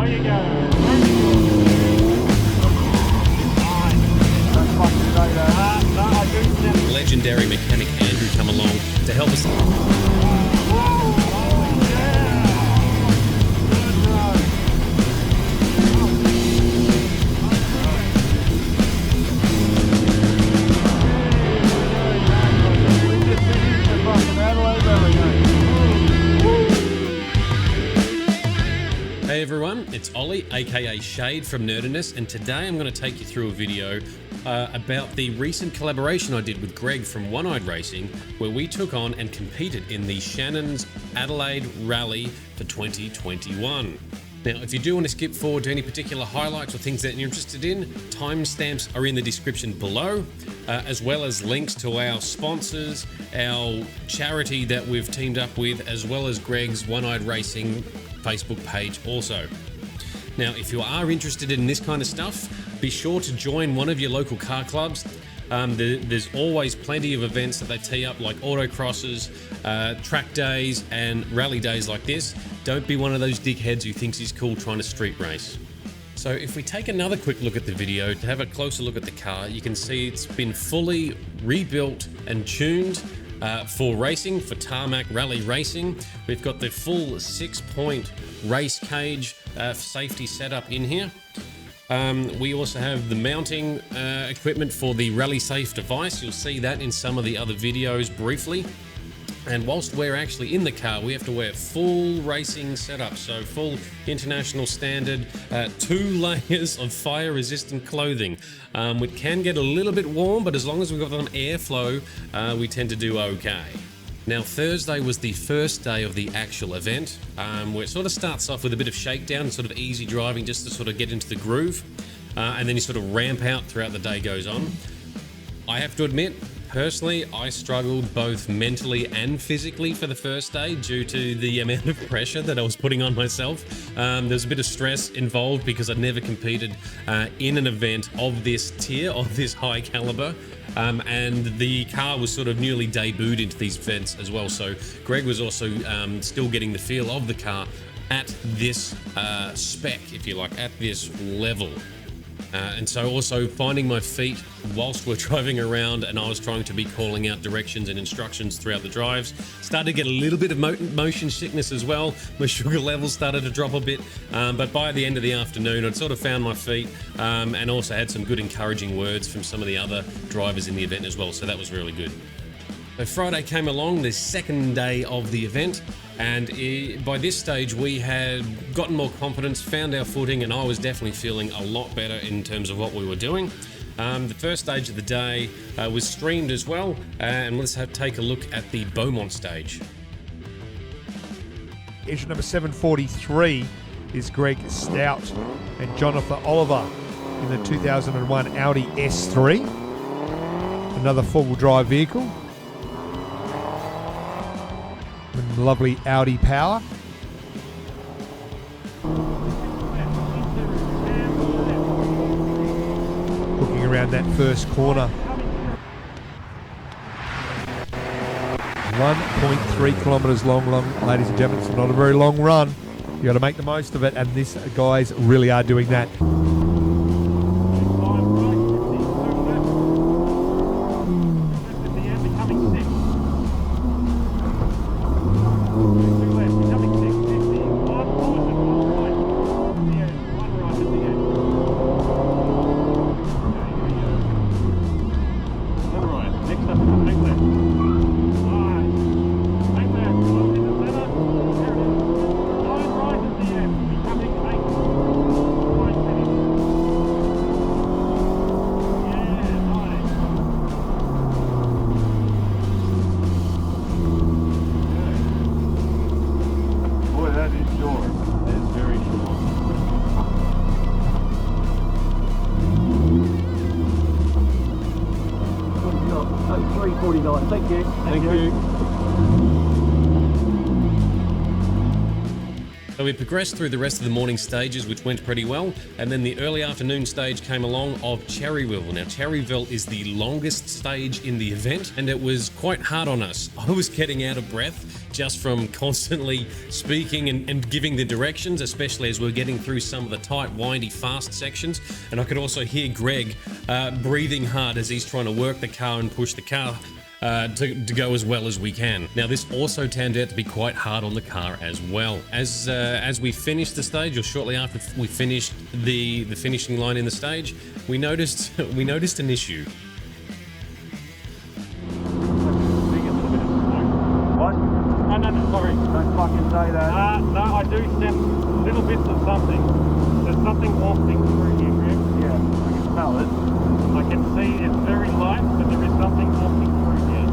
Away you go. Legendary mechanic Andrew come along to help us. Hey everyone, it's Ollie, aka Shade from Nerdiness, and today I'm going to take you through a video about the recent collaboration I did with Greg from One Eyed Racing, where we took on and competed in the Shannon's Adelaide Rally for 2021. Now, if you do want to skip forward to any particular highlights or things that you're interested in, timestamps are in the description below, as well as links to our sponsors, our charity that we've teamed up with, as well as Greg's One Eyed Racing Facebook page also. Now, if you are interested in this kind of stuff, be sure to join one of your local car clubs. There's always plenty of events that they tee up, like autocrosses, track days, and rally days like this. Don't be one of those dickheads who thinks he's cool trying to street race. So if we take another quick look at the video to have a closer look at the car, you can see it's been fully rebuilt and tuned for racing, for Tarmac Rally racing. We've got the full 6-point race cage safety setup in here. We also have the mounting equipment for the rally safe device. You'll see that in some of the other videos briefly. And whilst we're actually in the car, we have to wear full racing setup, so full international standard, 2 layers of fire resistant clothing. It can get a little bit warm, but as long as we've got some airflow, we tend to do okay. Now, Thursday was the first day of the actual event, where it sort of starts off with a bit of shakedown, sort of easy driving just to sort of get into the groove, and then you sort of ramp out throughout the day goes on. I have to admit, personally, I struggled both mentally and physically for the first day due to the amount of pressure that I was putting on myself. There was a bit of stress involved because I'd never competed in an event of this tier, of this high caliber. And the car was sort of newly debuted into these events as well. So Greg was also still getting the feel of the car at this spec, if you like, at this level. And so also finding my feet whilst we're driving around, and I was trying to be calling out directions and instructions throughout the drives. Started to get a little bit of motion sickness as well. My sugar levels started to drop a bit, but by the end of the afternoon I'd sort of found my feet, and also had some good encouraging words from some of the other drivers in the event as well, so that was really good. So Friday came along, the second day of the event, and by this stage we had gotten more confidence, found our footing, and I was definitely feeling a lot better in terms of what we were doing. The first stage of the day was streamed as well, and let's take a look at the Beaumont stage. Engine number 743 is Greg Stout and Jonathan Oliver in the 2001 Audi S3, another four-wheel drive vehicle. Lovely Audi power. Looking around that first corner. 1.3 kilometres long, ladies and gentlemen. It's not a very long run. You got to make the most of it, and these guys really are doing that. $3.49. Thank you. Thank you. So we progressed through the rest of the morning stages, which went pretty well, and then the early afternoon stage came along of Cherryville. Now, Cherryville is the longest stage in the event, and it was quite hard on us. I was getting out of breath just from constantly speaking and giving the directions, especially as we were getting through some of the tight, windy, fast sections. And I could also hear Greg breathing hard as he's trying to work the car and push the car to go as well as we can. Now, this also turned out to be quite hard on the car as well. As we finished the stage, or shortly after we finished the finishing line in the stage, we noticed an issue. What? No, sorry. Don't fucking say that. No, I do sense little bits of something. There's something wafting through here, Greg. Yeah, I can smell it. I can see it's very light, but there is something wafting through here.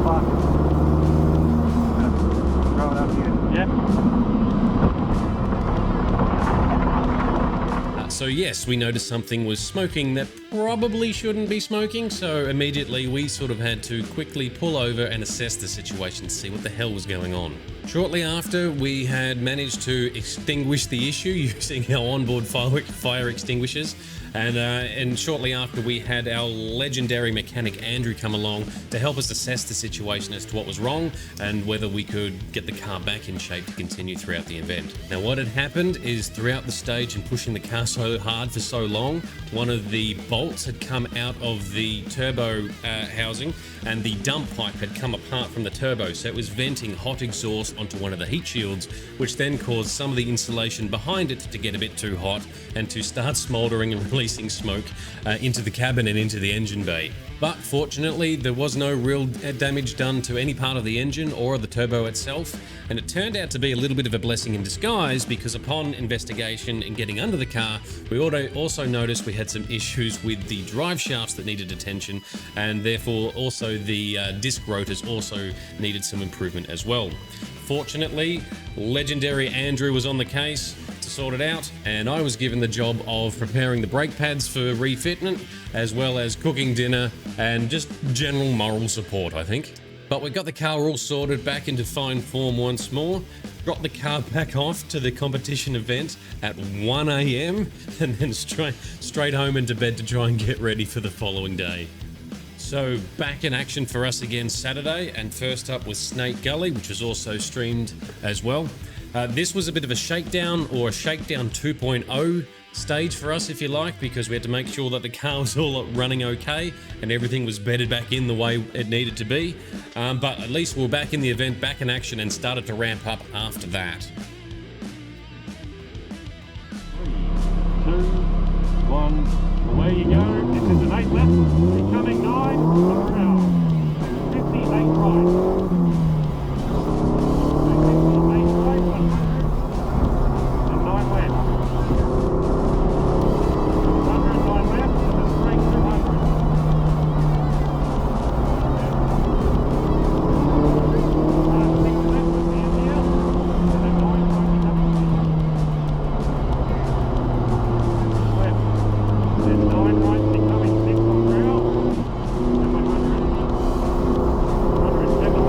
Fuck. Throw it up here. Yep. So yes, we noticed something was smoking that probably shouldn't be smoking, so immediately we sort of had to quickly pull over and assess the situation to see what the hell was going on. Shortly after, we had managed to extinguish the issue using our onboard fire extinguishers, and shortly after we had our legendary mechanic Andrew come along to help us assess the situation as to what was wrong and whether we could get the car back in shape to continue throughout the event. Now, what had happened is throughout the stage and pushing the car so hard for so long, one of the bolts had come out of the turbo housing, and the dump pipe had come apart from the turbo, so it was venting hot exhaust onto one of the heat shields, which then caused some of the insulation behind it to get a bit too hot and to start smouldering and releasing smoke into the cabin and into the engine bay. But fortunately, there was no real damage done to any part of the engine or the turbo itself, and it turned out to be a little bit of a blessing in disguise, because upon investigation and getting under the car, we also noticed we had some issues with the drive shafts that needed attention, and therefore also the disc rotors also needed some improvement as well. Fortunately, legendary Andrew was on the case to sort it out, and I was given the job of preparing the brake pads for refitment, as well as cooking dinner and just general moral support, I think. But we got the car all sorted back into fine form once more, dropped the car back off to the competition event at 1 a.m, and then straight home into bed to try and get ready for the following day. So back in action for us again Saturday, and first up was Snake Gully, which was also streamed as well. This was a bit of a shakedown, or a shakedown 2.0 stage for us, if you like, because we had to make sure that the car was all running okay and everything was bedded back in the way it needed to be. But at least we're back in the event, back in action, and started to ramp up after that. 3, 2, 1, away you go. This is an 8 left, becoming 9, around 58 right. 58 right, 100, and 9 left. 109 left, and a straight 200. 6 left with the India, and then 9 right becoming 600. Left. Then 9 right becoming 6 on rail, and 107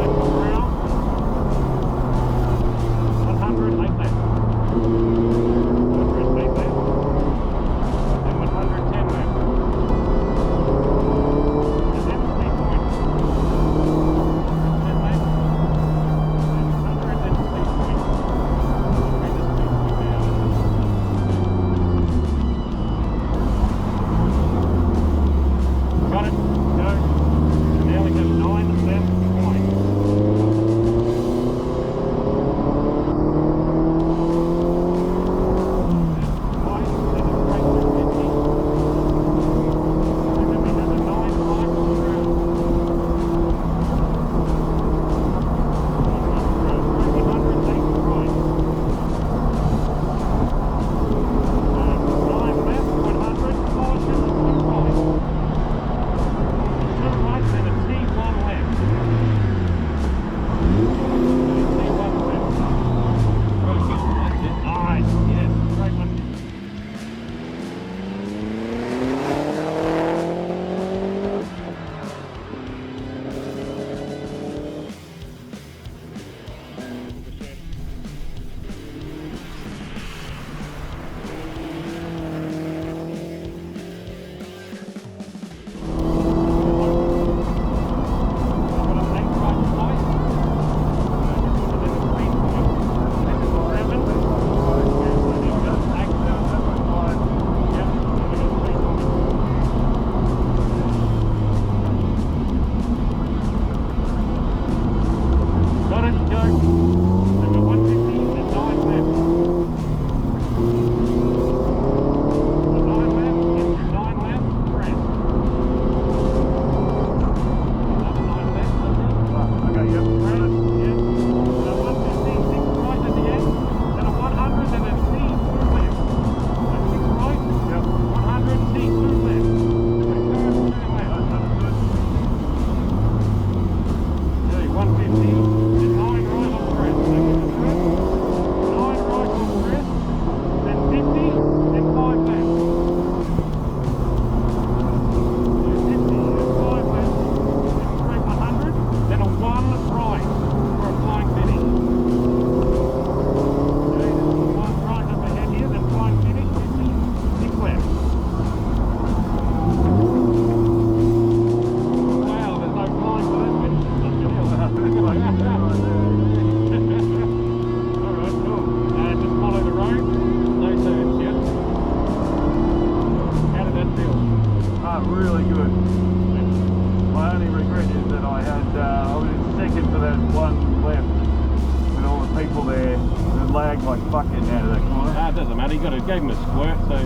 brake like fuck getting out of that corner. It doesn't matter, you gave him a squirt, so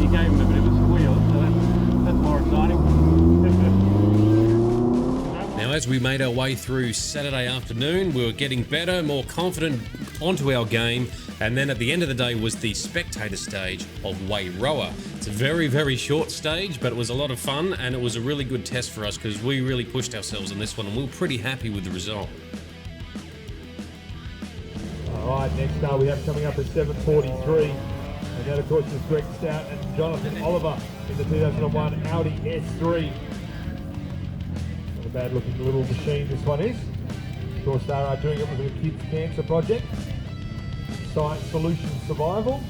you gave him a bit of a squeal, so that's more exciting. Now, as we made our way through Saturday afternoon, we were getting better, more confident onto our game, and then at the end of the day was the spectator stage of Wairoa. It's a very, very short stage, but it was a lot of fun, and it was a really good test for us because we really pushed ourselves in this one, and we were pretty happy with the result. All right, next car we have coming up at 7:43, and that of course is Greg Stout and Jonathan Oliver in the 2001 Audi S3. Not a bad looking little machine this one is. Of course they are doing it with the Kids Cancer Project. Science Solutions Survival,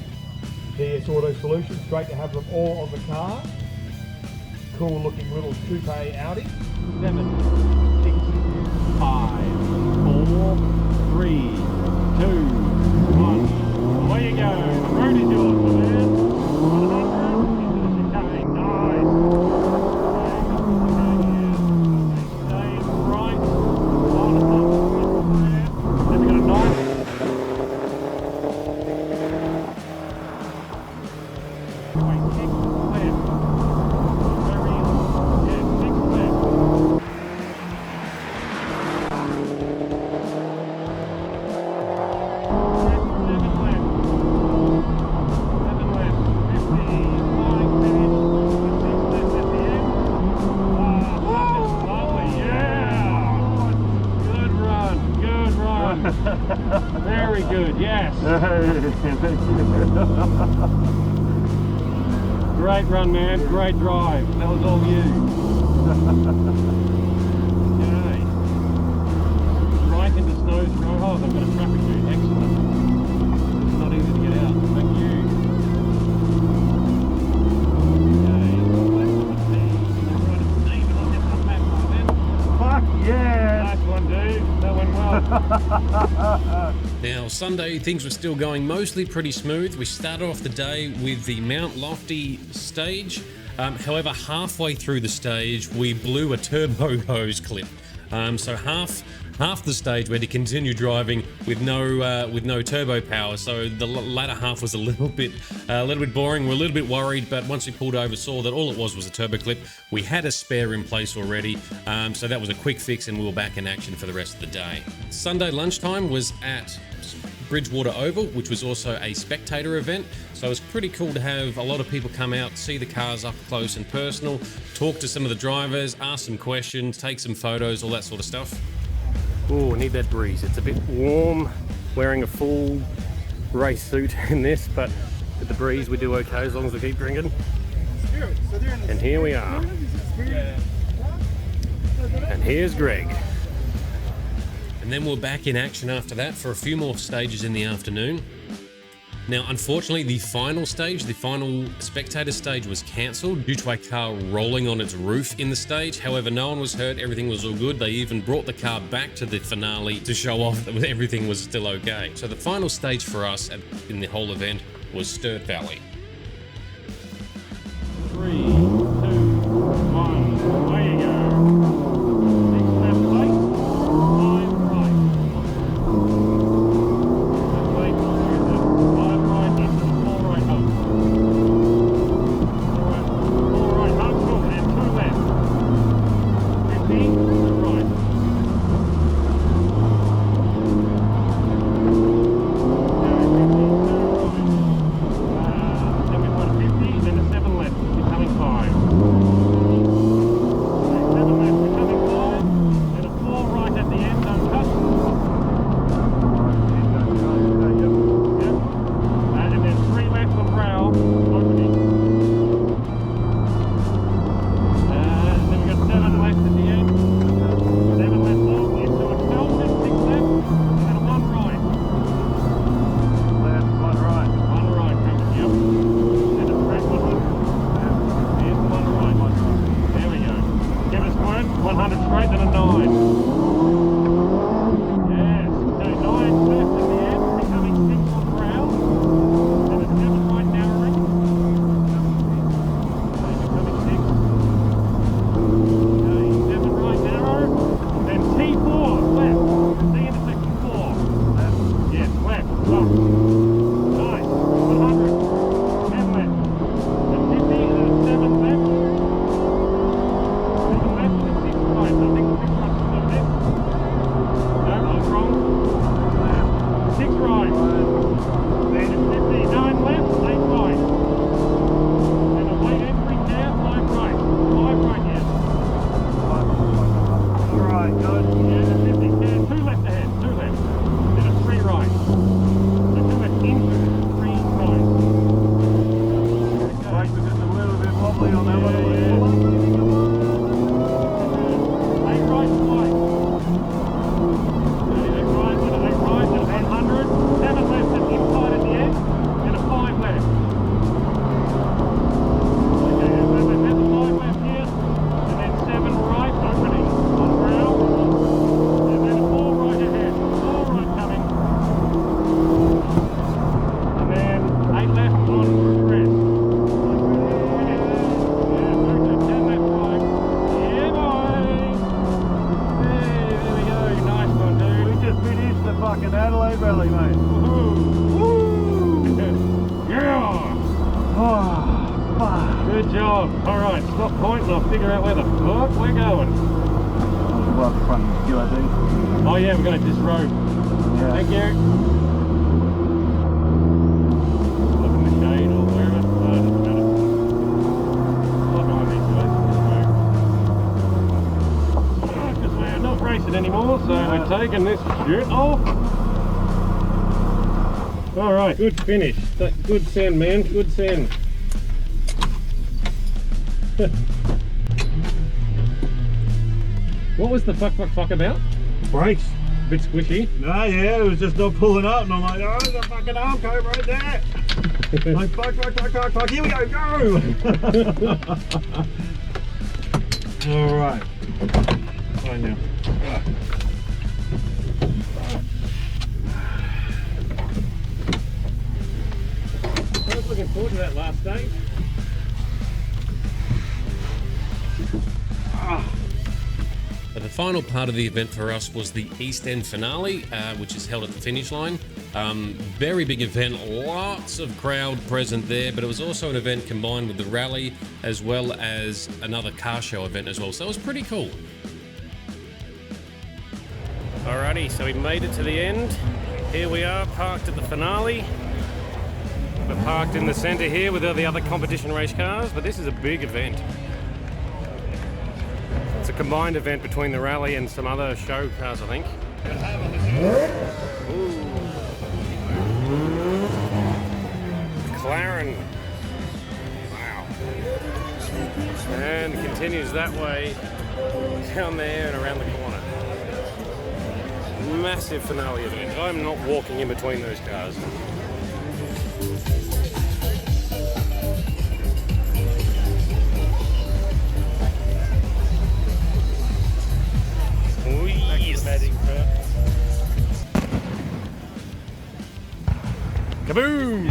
DS Auto Solutions, great to have them all on the car. Cool looking little coupe Audi. 7, 6, 5, 4, 3, 2, 1. Away you go. The road is yours, my man. 100 into the chicane. Nice. Stay right. On there. Then we got a 9. Wait, 6 left. Very, yeah, 6 left. Very good, yes. Great run, man. Great drive. That was all you. Okay. Right into Snow's Row. Oh, they've got a traffic jam. Excellent. It's not easy to get out. Thank you. Fuck yeah! Nice one, dude. That went well. Now, Sunday, things were still going mostly pretty smooth. We started off the day with the Mount Lofty stage. However, halfway through the stage, we blew a turbo hose clip. So half the stage we had to continue driving with no turbo power. So the latter half was a little bit boring. We're a little bit worried, but once we pulled over, saw that all it was a turbo clip. We had a spare in place already, so that was a quick fix, and we were back in action for the rest of the day. Sunday lunchtime was at Bridgewater Oval, which was also a spectator event. So it was pretty cool to have a lot of people come out, see the cars up close and personal, talk to some of the drivers, ask some questions, take some photos, all that sort of stuff. Oh, I need that breeze. It's a bit warm, wearing a full race suit in this, but with the breeze we do okay as long as we keep drinking. And here we are. And here's Greg. And then we're back in action after that for a few more stages in the afternoon. Now, unfortunately, the final spectator stage was cancelled due to a car rolling on its roof in the stage. However, no one was hurt, everything was all good. They even brought the car back to the finale to show off that everything was still okay. So the final stage for us in the whole event was Sturt Valley. 3, 2, 1, away you go. 6 left right, 5 right. 5 right into the 4 right hub. 4 right hub, cool, and 2 left. 50 to the right. fucking Adelaide Rally, mate. Woohoo! Yeah! Oh, fuck. Good job. Alright, stop pointing, I'll figure out where the fuck we're going. Well, the front QID. Oh yeah, we're going to disrobe. Yeah. Thank you. Look in the shade or wherever. Doesn't matter. Not behind these guys. Because we're not racing anymore, so we're taking this shit off. Alright, good finish. Good send, man. Good send. What was the fuck about? Brakes. A bit squishy. No, yeah, it was just not pulling up, and I'm like, oh, there's a fucking arm coat right there. Like, fuck, here we go, go! Alright. Fine now. I was looking forward to that last day. But the final part of the event for us was the East End finale, which is held at the finish line. Very big event, lots of crowd present there, but it was also an event combined with the rally as well as another car show event as well, so it was pretty cool. Alrighty, so we made it to the end. Here we are, parked at the finale. We're parked in the centre here with all the other competition race cars, but this is a big event. It's a combined event between the rally and some other show cars, I think. Ooh. McLaren. Wow. And continues that way, down there and around the corner. Massive finale event. I'm not walking in between those cars. Kaboom!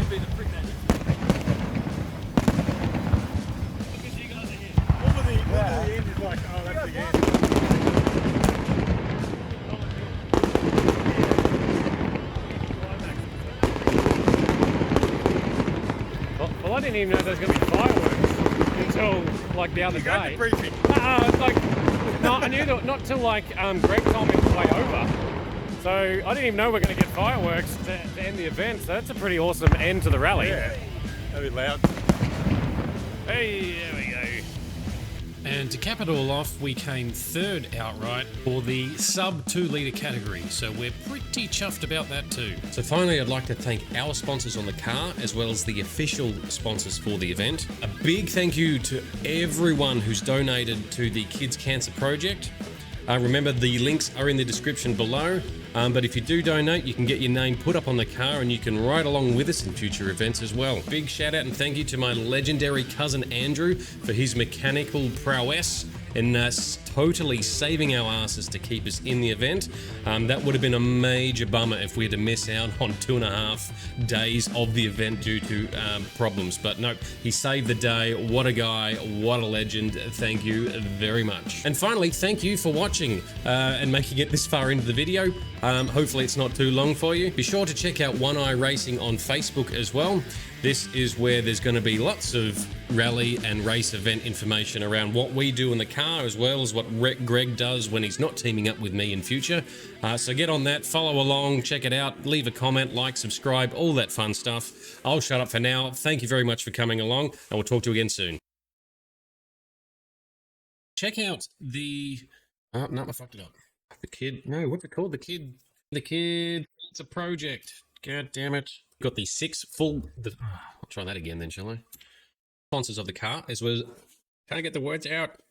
Well, I didn't even know there was going to be fireworks until like the other day. I knew that not till like Greg told me it was way over. So I didn't even know we're going to get fireworks to end the event. So that's a pretty awesome end to the rally. Yeah, a bit loud. Hey, there we go. And to cap it all off, we came third outright for the sub 2 litre category, so we're pretty chuffed about that too. So finally, I'd like to thank our sponsors on the car, as well as the official sponsors for the event. A big thank you to everyone who's donated to the Kids Cancer Project. Remember, the links are in the description below, but if you do donate, you can get your name put up on the car and you can ride along with us in future events as well. Big shout out and thank you to my legendary cousin Andrew for his mechanical prowess in totally saving our asses to keep us in the event. That would have been a major bummer if we had to miss out on 2.5 days of the event due to problems. But nope, he saved the day. What a guy, what a legend. Thank you very much. And finally, thank you for watching and making it this far into the video. Hopefully it's not too long for you. Be sure to check out One Eye Racing on Facebook as well. This is where there's going to be lots of rally and race event information around what we do in the car, as well as what Greg does when he's not teaming up with me in future. So get on that, follow along, check it out, leave a comment, like, subscribe, all that fun stuff. I'll shut up for now. Thank you very much for coming along, and we'll talk to you again soon. Check out the... Oh, no, I fucked it up. The kid... No, what's it called? The kid... It's a project. God damn it. Got the 6 full... I'll try that again then, shall I? Sponsors of the car, as well as... Can't get the words out.